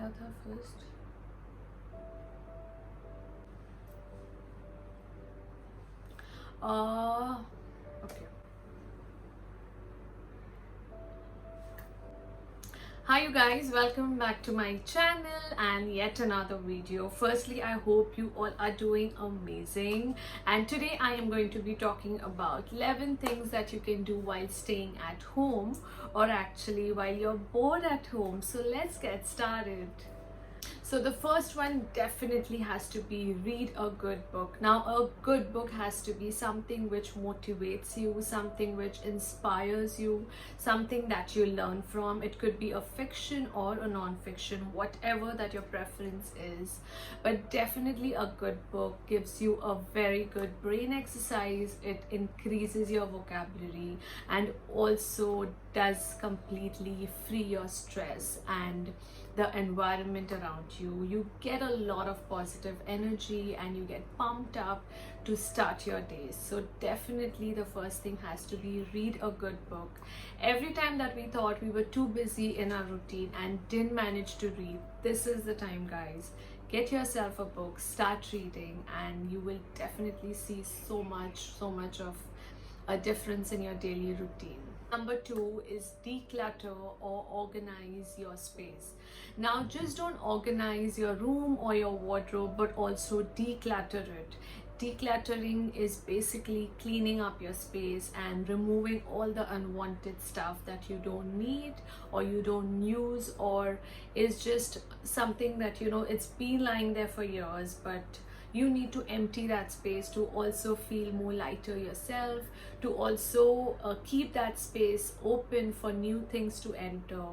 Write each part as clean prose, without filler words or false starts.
क्या था first? Okay. Hi you guys, welcome back to my channel and yet another video. Firstly, I hope you all are doing amazing, and today I am going to be talking about 11 things that you can do while staying at home, or actually while you're bored at home. So let's get started. So the first one definitely has to be read a good book. Now, a good book has to be something which motivates you, something which inspires you, something that you learn from. It could be a fiction or a non-fiction, whatever that your preference is. But definitely a good book gives you a very good brain exercise. It increases your vocabulary and also does completely free your stress and the environment around you. You get a lot of positive energy and you get pumped up to start your day. So definitely the first thing has to be read a good book. Every time that we thought we were too busy in our routine and didn't manage to read, this is the time, guys. Get yourself a book, start reading, and you will definitely see so much of a difference in your daily routine. Number 2 is declutter or organize your space. Now, just don't organize your room or your wardrobe, but also declutter it. Decluttering is basically cleaning up your space and removing all the unwanted stuff that you don't need or you don't use, or is just something that it's been lying there for years, but you need to empty that space to also feel more lighter yourself, to also keep that space open for new things to enter,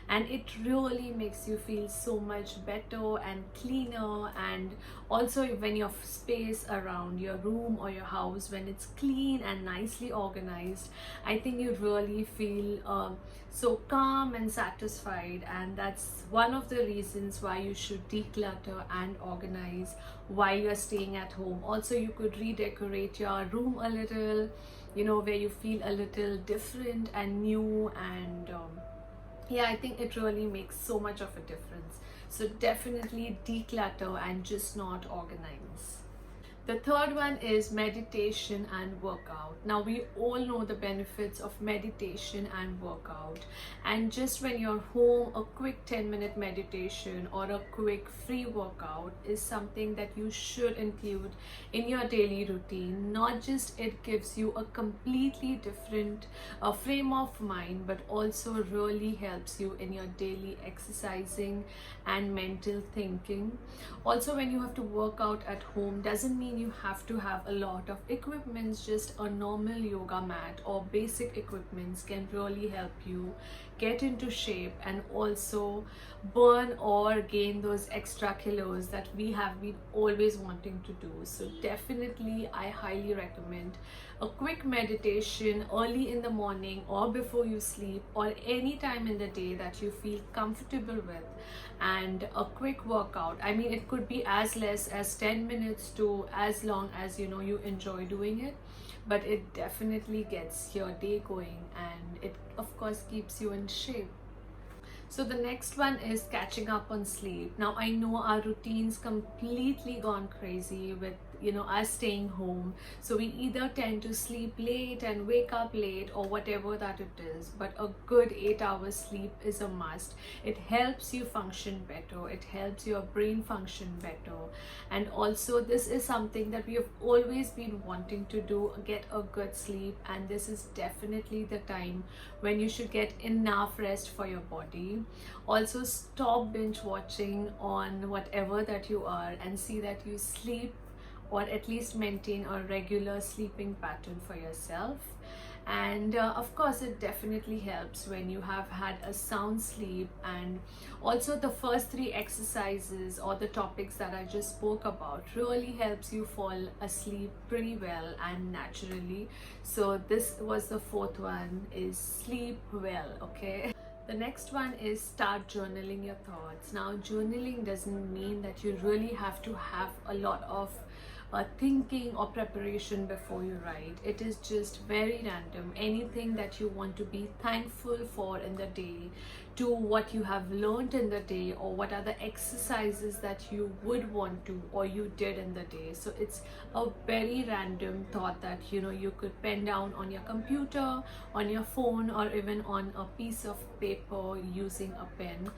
and it really makes you feel so much better and cleaner. And also when your space around your room or your house, when it's clean and nicely organized, I think you really feel so calm and satisfied, and that's one of the reasons why you should declutter and organize while you're staying at home. Also, you could redecorate your room a little, where you feel a little different and new, and yeah, I think it really makes so much of a difference. So definitely declutter and just not organize. The third one is meditation and workout. Now, we all know the benefits of meditation and workout. And just when you're home, a quick 10-minute meditation or a quick free workout is something that you should include in your daily routine. Not just it gives you a completely different frame of mind, but also really helps you in your daily exercising and mental thinking. Also, when you have to work out at home, doesn't mean you have to have a lot of equipments. Just a normal yoga mat or basic equipments can really help you get into shape and also burn or gain those extra kilos that we have been always wanting to do. So definitely I highly recommend a quick meditation early in the morning or before you sleep, or any time in the day that you feel comfortable with, and a quick workout. I mean, it could be as less as 10 minutes to as long as you enjoy doing it, but it definitely gets your day going and it of course keeps you in shape. So the next one is catching up on sleep. Now, I know our routines completely gone crazy with us staying home, so we either tend to sleep late and wake up late or whatever that it is, but a good 8 hours sleep is a must. It helps you function better, it helps your brain function better, and also this is something that we have always been wanting to do, get a good sleep, and this is definitely the time when you should get enough rest for your body. Also, stop binge watching on whatever that you are and see that you sleep, or at least maintain a regular sleeping pattern for yourself. And of course, it definitely helps when you have had a sound sleep. And also the first 3 exercises or the topics that I just spoke about really helps you fall asleep pretty well and naturally. So this was the 4th one, is sleep well. Okay. The next one is start journaling your thoughts. Now, journaling doesn't mean that you really have to have a lot of thinking or preparation before you write. It is just very random. Anything that you want to be thankful for in the day, do what you have learned in the day, or what are the exercises that you would want to or you did in the day. So it's a very random thought that you could pen down on your computer, on your phone, or even on a piece of paper using a pen.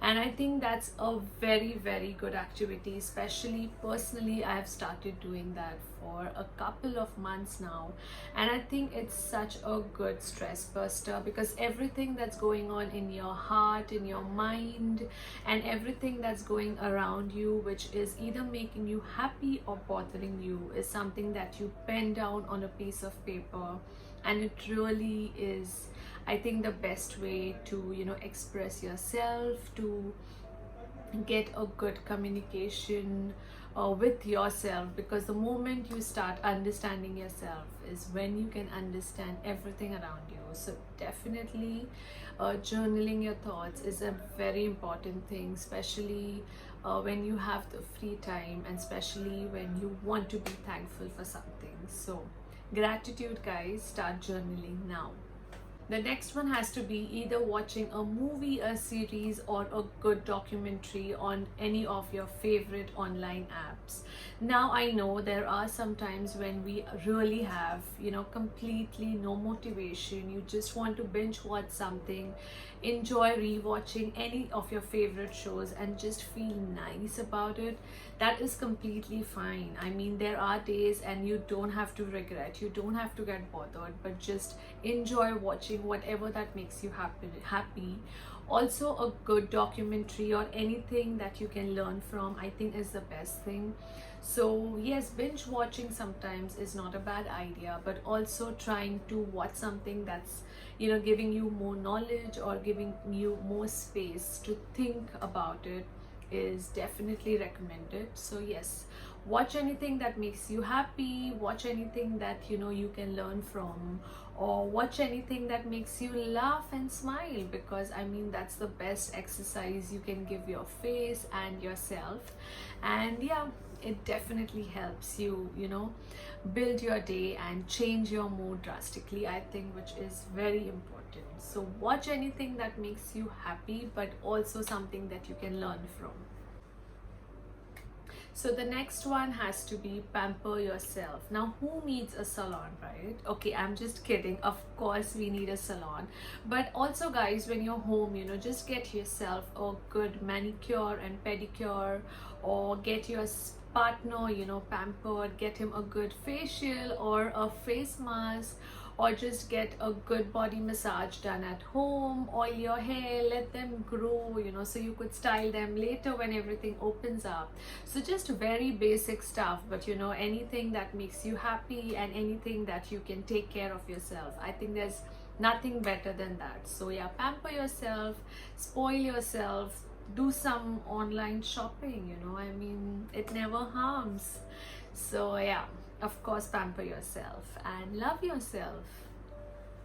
And I think that's a very good activity. Especially personally, I have started doing that for a couple of months now, and I think it's such a good stress buster, because everything that's going on in your heart, in your mind, and everything that's going around you, which is either making you happy or bothering you, is something that you pen down on a piece of paper. And it really is, I think, the best way to express yourself, to get a good communication with yourself, because the moment you start understanding yourself is when you can understand everything around you. So definitely journaling your thoughts is a very important thing, especially when you have the free time, and especially when you want to be thankful for something. So gratitude, guys. Start journaling now. The next one has to be either watching a movie, a series, or a good documentary on any of your favorite online apps. Now I know there are some times when we really have, completely no motivation. You just want to binge watch something, enjoy rewatching any of your favorite shows, and just feel nice about it. That is completely fine. I mean, there are days, and you don't have to regret, you don't have to get bothered, but just enjoy watching whatever that makes you happy. Also, a good documentary or anything that you can learn from, I think, is the best thing. So yes, binge watching sometimes is not a bad idea, but also trying to watch something that's giving you more knowledge or giving you more space to think about it is definitely recommended. So yes, watch anything that makes you happy, watch anything that you can learn from, or watch anything that makes you laugh and smile, because I mean, that's the best exercise you can give your face and yourself. And yeah, it definitely helps you build your day and change your mood drastically, I think, which is very important. So watch anything that makes you happy, but also something that you can learn from. So the next one has to be pamper yourself. Now, who needs a salon, right? Okay, I'm just kidding. Of course, we need a salon. But also, guys, when you're home, just get yourself a good manicure and pedicure, or get your partner, pampered, get him a good facial or a face mask, or just get a good body massage done at home. Oil your hair, let them grow, so you could style them later when everything opens up. So just very basic stuff, but anything that makes you happy and anything that you can take care of yourself, I think there's nothing better than that. So yeah, pamper yourself, spoil yourself, do some online shopping, I mean, it never harms. So yeah, of course, pamper yourself and love yourself.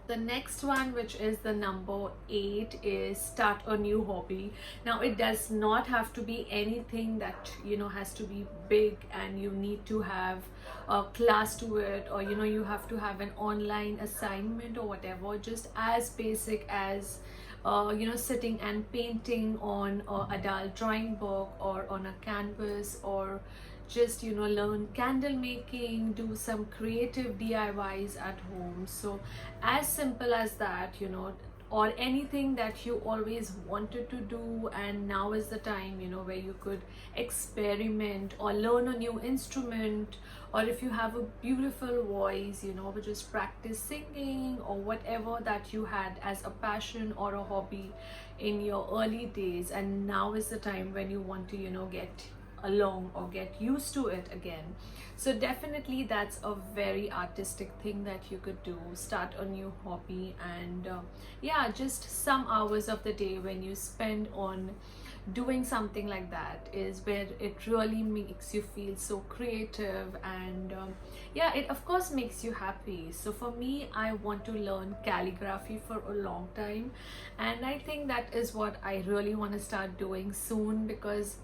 The next one, which is the number 8, is start a new hobby. Now, it does not have to be anything that has to be big and you need to have a class to it, or you have to have an online assignment or whatever. Just as basic as sitting and painting on an adult drawing book or on a canvas, or just learn candle making, do some creative DIYs at home. So as simple as that, or anything that you always wanted to do, and now is the time where you could experiment or learn a new instrument, or if you have a beautiful voice, just practice singing, or whatever that you had as a passion or a hobby in your early days, and now is the time when you want to get along or get used to it again. So definitely that's a very artistic thing that you could do, start a new hobby. And yeah, just some hours of the day when you spend on doing something like that is where it really makes you feel so creative, and yeah, it of course makes you happy. So for me, I want to learn calligraphy for a long time, and I think that is what I really want to start doing soon, because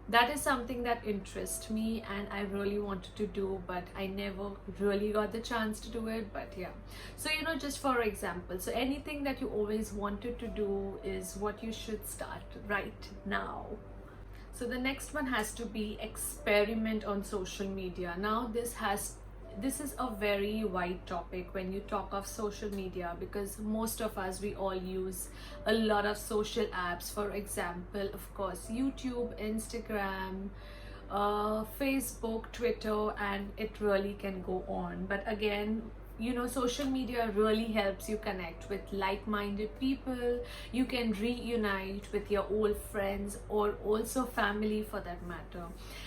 that is something that interests me and I really wanted to do, but I never really got the chance to do it. But yeah, so just for example, so anything that you always wanted to do is what you should start right now. So the next one has to be experiment on social media. Now this is a very wide topic when you talk of social media, because most of us, we all use a lot of social apps. For example, of course, YouTube, Instagram, Facebook, Twitter, and it really can go on. But again, social media really helps you connect with like-minded people. You can reunite with your old friends or also family for that matter,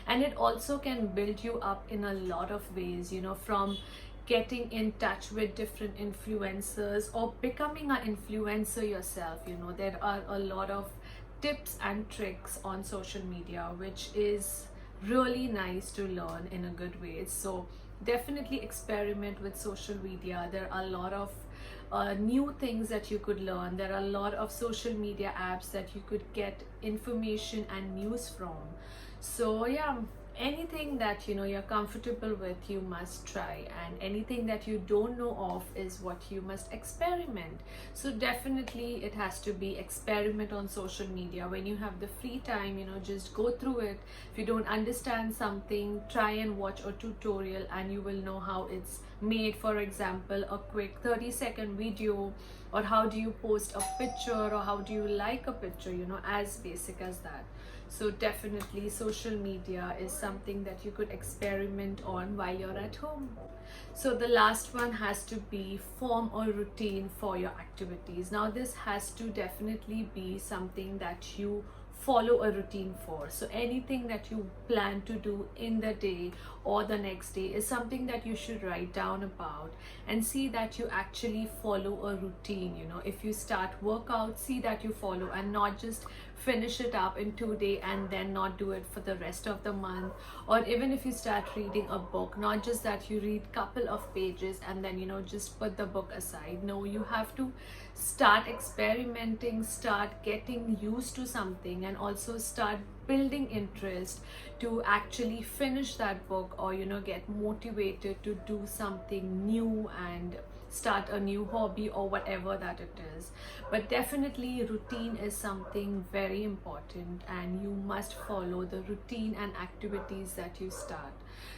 and it also can build you up in a lot of ways, from getting in touch with different influencers or becoming an influencer yourself. There are a lot of tips and tricks on social media which is really nice to learn in a good way. So definitely experiment with social media. There are a lot of new things that you could learn. There are a lot of social media apps that you could get information and news from. So yeah, anything that you're comfortable with, you must try, and anything that you don't know of is what you must experiment. So definitely it has to be experiment on social media. When you have the free time, just go through it. If you don't understand something, try and watch a tutorial and you will know how it's made. For example, a quick 30-second video, or how do you post a picture, or how do you like a picture, as basic as that. So definitely social media is something that you could experiment on while you're at home. So the last one has to be form a routine for your activities. Now this has to definitely be something that you follow a routine for. So anything that you plan to do in the day or the next day is something that you should write down about and see that you actually follow a routine. If you start workout, see that you follow, and not just finish it up in 2 days and then not do it for the rest of the month. Or even if you start reading a book, not just that you read couple of pages and then just put the book aside. No, you have to start experimenting, start getting used to something, and also start building interest to actually finish that book, or get motivated to do something new and start a new hobby or whatever that it is. But definitely routine is something very important, and you must follow the routine and activities that you start.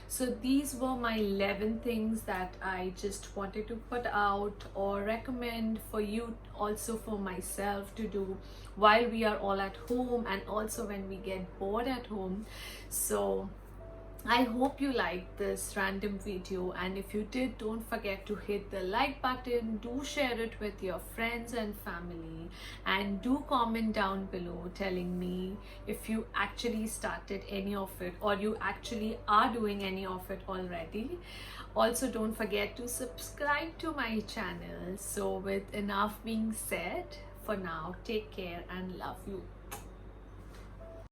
So these were my 11 things that I just wanted to put out or recommend for you, also for myself, to do while we are all at home and also when we get bored at home. So I hope you liked this random video, and if you did, don't forget to hit the like button, do share it with your friends and family, and do comment down below telling me if you actually started any of it or you actually are doing any of it already. Also, don't forget to subscribe to my channel. So with enough being said, for now, take care and love you.